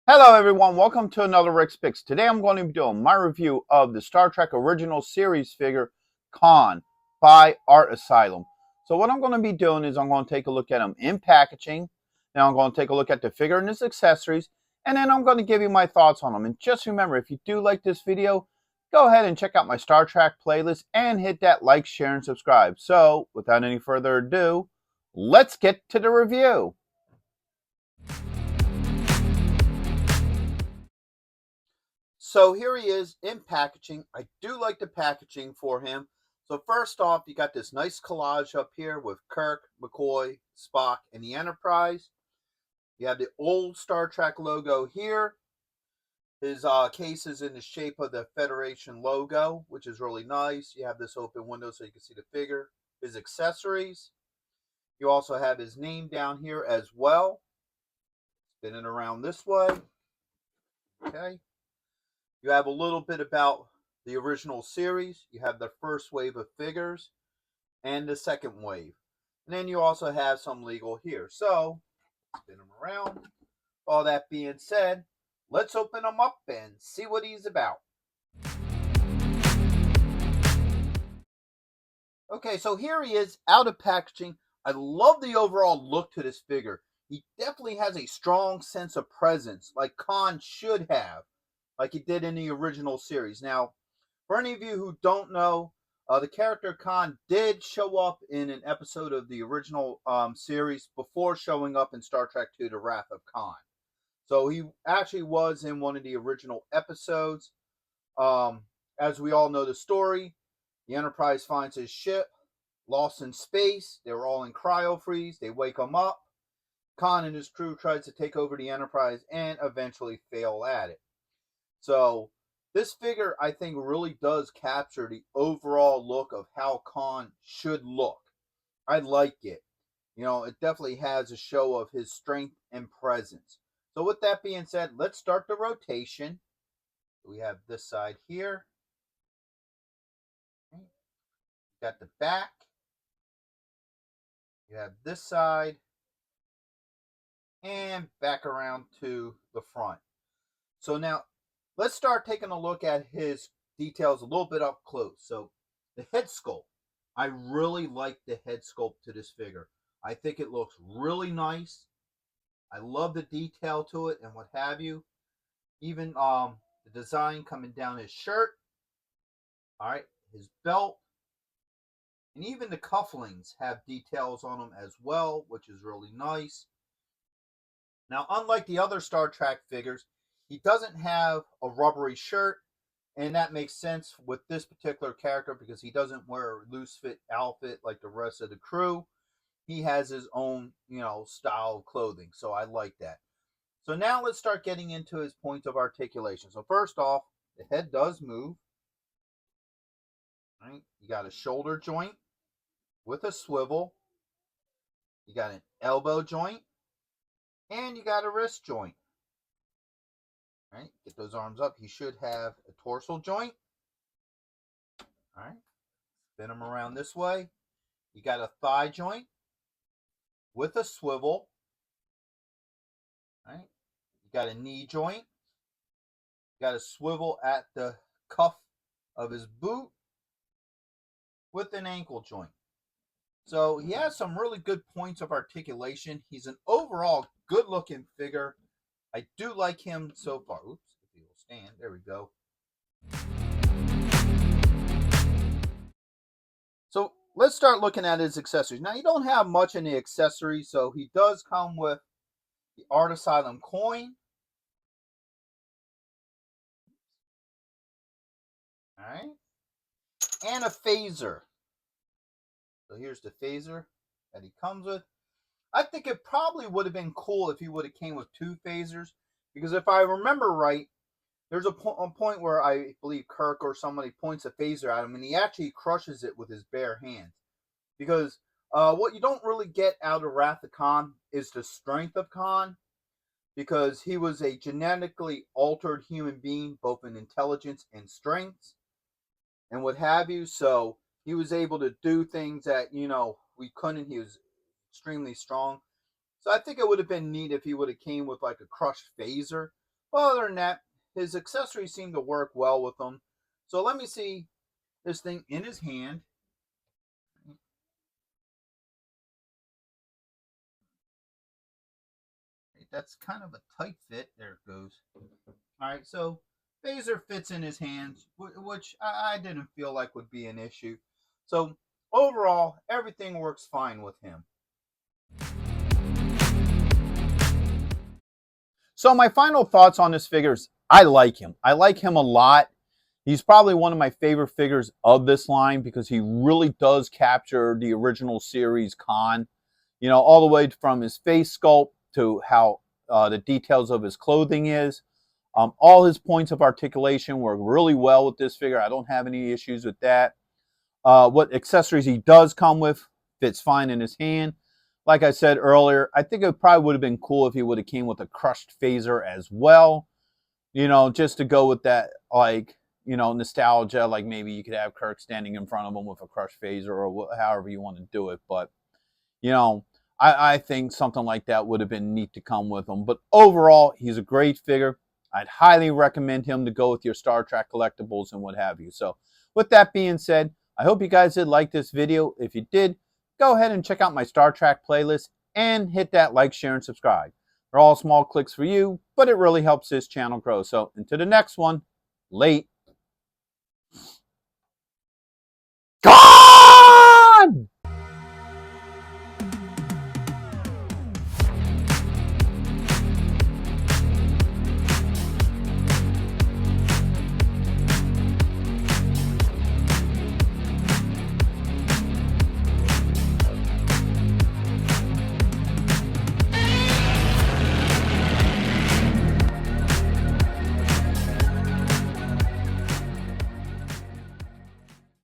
Hello everyone, welcome to another Rick's Picks. Today I'm going to be doing my review of the Star Trek original series figure, Khan, by Art Asylum. So what I'm going to be doing is I'm going to take a look at him in packaging, then I'm going to take a look at the figure and his accessories, and then I'm going to give you my thoughts on him. And just remember, if you do like this video, go ahead and check out my Star Trek playlist and hit that like, share, and subscribe. So without any further ado, let's get to the review. So here he is in packaging. I do like the packaging for him. So first off, you got this nice collage up here with Kirk, McCoy, Spock, and the Enterprise. You have the old Star Trek logo here. His case is in the shape of the Federation logo, which is really nice. You have this open window so you can see the figure. His accessories. You also have his name down here as well. Spinning around this way. Okay. You have a little bit about the original series. You have the first wave of figures and the second wave. And then you also have some legal here. So, spin them around. All that being said, let's open them up and see what he's about. Okay, so here he is out of packaging. I love the overall look to this figure. He definitely has a strong sense of presence, like Khan should have, like he did in the original series. Now, for any of you who don't know, the character Khan did show up in an episode of the original series before showing up in Star Trek II: The Wrath of Khan. So he actually was in one of the original episodes. As we all know the story, the Enterprise finds his ship lost in space. They were all in cryo freeze. They wake him up. Khan and his crew tries to take over the Enterprise and eventually fail at it. So this figure, I think, really does capture the overall look of how Khan should look. I like it. You know, it definitely has a show of his strength and presence. So with that being said, let's start the rotation. We have this side here. Got the back. You have this side. And back around to the front. So now, let's start taking a look at his details a little bit up close. So the head sculpt. I really like the head sculpt to this figure. I think it looks really nice. I love the detail to it and what have you. Even the design coming down his shirt. All right, his belt. And even the cufflinks have details on them as well, which is really nice. Now, unlike the other Star Trek figures, he doesn't have a rubbery shirt, and that makes sense with this particular character because he doesn't wear a loose fit outfit like the rest of the crew. He has his own, style of clothing, so I like that. So now let's start getting into his points of articulation. So first off, the head does move. Right? You got a shoulder joint with a swivel. You got an elbow joint, and you got a wrist joint. Right, get those arms up. He should have a torso joint. All right, spin them around this way. You got a thigh joint with a swivel. All right, you got a knee joint. You got a swivel at the cuff of his boot with an ankle joint. So he has some really good points of articulation. He's an overall good-looking figure. I do like him so far. Oops, if he will stand. There we go. So let's start looking at his accessories. Now, you don't have much in the accessories, so he does come with the Art Asylum coin. All right. And a phaser. So here's the phaser that he comes with. I think it probably would have been cool if he would have came with two phasers, because if I remember right, there's a point where I believe Kirk or somebody points a phaser at him, and he actually crushes it with his bare hands. Because what you don't really get out of Wrath of Khan is the strength of Khan, because he was a genetically altered human being, both in intelligence and strength, and what have you. So he was able to do things that we couldn't. He was extremely strong. So I think it would have been neat if he would have came with like a crushed phaser. Well, other than that, his accessories seem to work well with him. So let me see this thing in his hand. That's kind of a tight fit. There it goes. All right, so phaser fits in his hands, which I didn't feel like would be an issue. So overall, everything works fine with him. So my final thoughts on this figure is I like him. I like him a lot. He's probably one of my favorite figures of this line because he really does capture the original series Khan. You know, all the way from his face sculpt to how the details of his clothing is. All his points of articulation work really well with this figure. I don't have any issues with that. What accessories he does come with fits fine in his hand. Like I said earlier, I think it probably would have been cool if he would have came with a crushed phaser as well. You know, just to go with that, like, you know, nostalgia. Like maybe you could have Kirk standing in front of him with a crushed phaser or however you want to do it. But you know, I think something like that would have been neat to come with him. But overall, he's a great figure. I'd highly recommend him to go with your Star Trek collectibles and what have you. So with that being said, I hope you guys did like this video. If you did, go ahead and check out my Star Trek playlist and hit that like, share, and subscribe. They're all small clicks for you, but it really helps this channel grow. So until the next one, late.